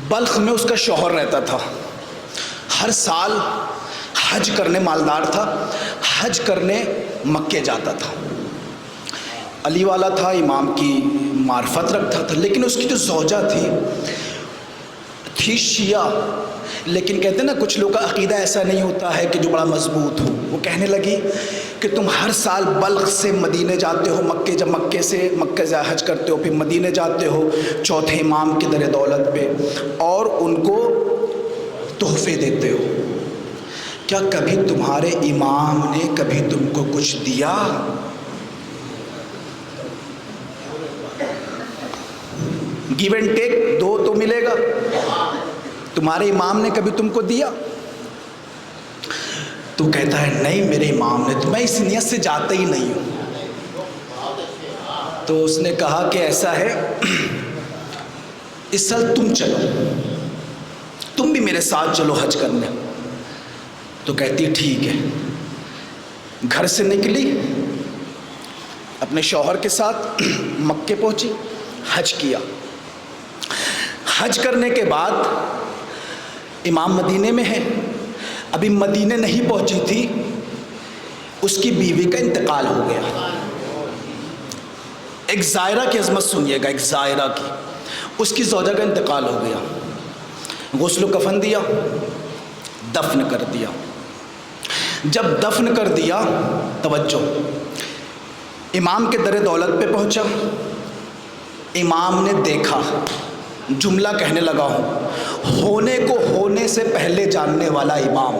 बल्ख में उसका शौहर रहता था। हर साल हज करने, मालदार था, हज करने मक्के जाता था। अली वाला था, इमाम की मार्फत रखता था। लेकिन उसकी जो ज़ौजा थी शिया। लेकिन कहते हैं ना, कुछ लोग का अकीदा ऐसा नहीं होता है कि जो बड़ा मजबूत हो। वो कहने लगी कि तुम हर साल बल्ख से मदीने जाते हो, जब मक्के से हज करते हो, फिर मदीने जाते हो चौथे इमाम के दर दौलत पे, और उनको तोहफे देते हो। क्या कभी तुम्हारे इमाम ने कभी तुमको कुछ दिया? गिव एंड टेक, दो तो मिलेगा। तुम्हारे इमाम ने कभी तुमको दिया? तो कहता है नहीं, मेरे इमाम ने, तो मैं इस नियत से जाता ही नहीं हूं। तो उसने कहा कि ऐसा है, इस साल तुम चलो, तुम भी मेरे साथ चलो हज करने। तो कहती है ठीक है। घर से निकली, अपने शौहर के साथ मक्के पहुंची, हज किया। हज करने के बाद इमाम मदीने में है, अभी मदीने नहीं पहुंची थी, उसकी बीवी का इंतकाल हो गया। एक ज़ायरा की अज़मत सुनिएगा, एक ज़ायरा की, उसकी ज़ौजा का इंतकाल हो गया। गुस्ल कफन दिया, दफन कर दिया। जब दफन कर दिया, तवज्जो, इमाम के दर दौलत पे पहुंचा। इमाम ने देखा, जुमला कहने लगा हूं, होने को होने से पहले जानने वाला इमाम।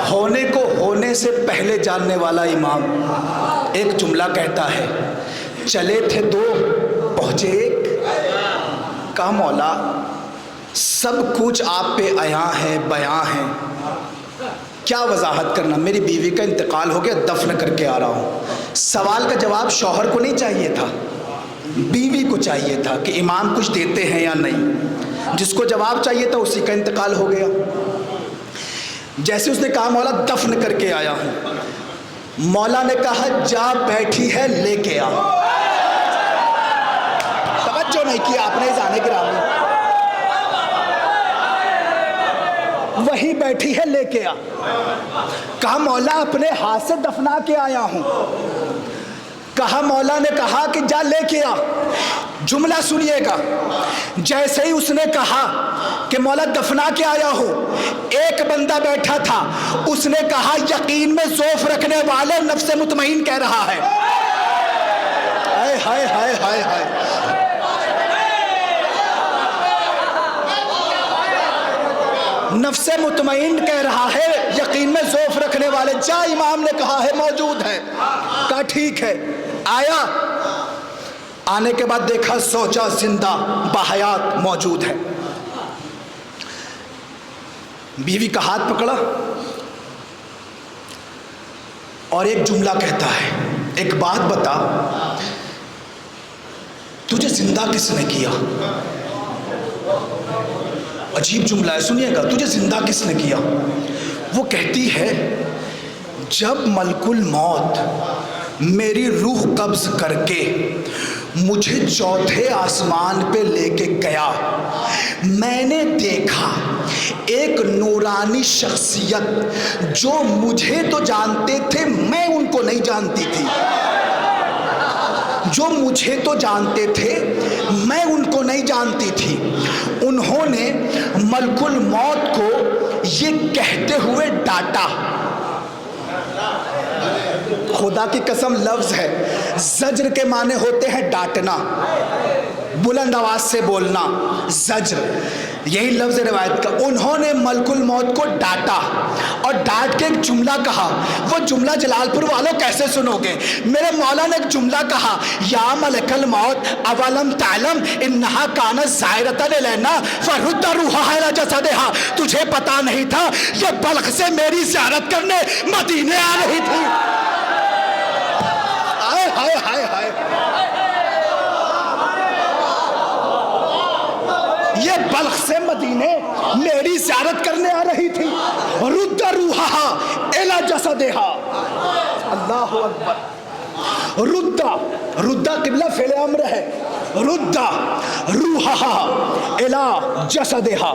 होने को होने से पहले जानने वाला इमाम एक जुमला कहता है, चले थे दो पहुंचे एक। कहा मौला सब कुछ आप पे आया है, बयां है, क्या वजाहत करना, मेरी बीवी का इंतकाल हो गया, दफन करके आ रहा हूँ। सवाल का जवाब शौहर को नहीं चाहिए था, बीवी को चाहिए था कि इमाम कुछ देते हैं या नहीं। जिसको जवाब चाहिए था उसी का इंतकाल हो गया। जैसे उसने कहा मौला दफन करके आया हूँ, मौला ने कहा जा बैठी है लेके आ। तवज्जो नहीं किया आपने जाने के राम में, वही बैठी है लेके आ। कहा मौला अपने हाथ से दफना के आया हूं। कहा मौला ने कहा कि जा लेके आ। जुमला सुनिएगा, जैसे ही उसने कहा कि मौला दफना के आया हो, एक बंदा बैठा था, उसने कहा यकीन में ज़ौफ रखने वाले नफ्स मुतमईन कह रहा है। हाय हाय हाय हाय हाय, नफ्से मुतमईन कह रहा है यकीन में ज़ौफ रखने वाले। जा, इमाम ने कहा है मौजूद है। कहा ठीक है। आया, आने के बाद देखा सोचा जिंदा बाहयात मौजूद है। बीवी का हाथ पकड़ा और एक जुमला कहता है, एक बात बता, तुझे जिंदा किसने किया? अजीब जुमला है, सुनिएगा, तुझे जिंदा किसने किया? वो कहती है जब मलकुल मौत मेरी रूह कब्ज करके मुझे चौथे आसमान पे लेके गया, मैंने देखा एक नूरानी शख्सियत जो मुझे तो जानते थे, मैं उनको नहीं जानती थी। जो मुझे तो जानते थे, मैं उनको नहीं जानती थी। उन्होंने मलकुल मौत को ये कहते हुए डांटा, खुदा की कसम लफ्ज है, जज्र के माने होते हैं डांटना, बुलंद आवाज से बोलना, जज्र, यही लफ्ज रिवायत का। उन्होंने मलकुल मौत को डांटा और डांट के एक जुमला कहा। वो जुमला जलालपुर वालों कैसे सुनोगे? मेरे मौला ने एक जुमला कहा, या मलकल मौत अवलम तालम इन्नहा कानत ज़ायरतन लना फरुद्दा रूहा इला जसदिहा। तुझे पता नहीं था ये बल्ख से मेरी ज़ियारत करने मदीने आ रही थी। हाय हाय हाय हाय, ये बल्ख से मदीने मेरी ज़ियारत करने आ रही थी। रुद्दा रूहा एला जसदेहा। अल्लाह अकबर। रुद्दा, रुद्दा किबला फेले अम्र है। रुद्दा रूहा एला जसदेहा,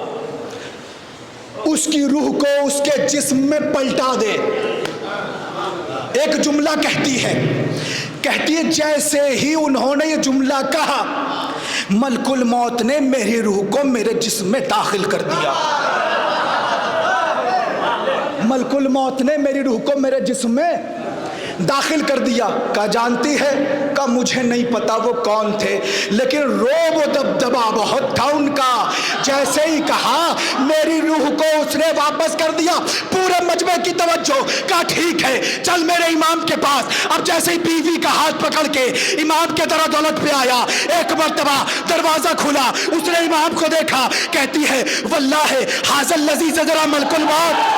उसकी रूह को उसके जिस्म में पलटा दे। एक जुमला कहती है जैसे ही उन्होंने ये जुमला कहा, मलकुल मौत ने मेरी रूह को मेरे जिस्म में दाखिल कर दिया। मलकुल मौत ने मेरी रूह को मेरे जिस्म में दाखिल कर दिया। का जानती है? का मुझे नहीं पता वो कौन थे, लेकिन रोब व दबदबा बहुत था उनका। जैसे ही कहा मेरी रूह को उसने वापस कर दिया। पूरे मजमे की तवज्जो। का ठीक है, चल मेरे इमाम के पास। अब जैसे ही बीवी का हाथ पकड़ के इमाम के दरा दौलत पे आया, एक मर्तबा दरवाजा खुला, उसने इमाम को देखा, कहती है वल्लाह हाज़ल लज़ी ज़रा मलकुल मौत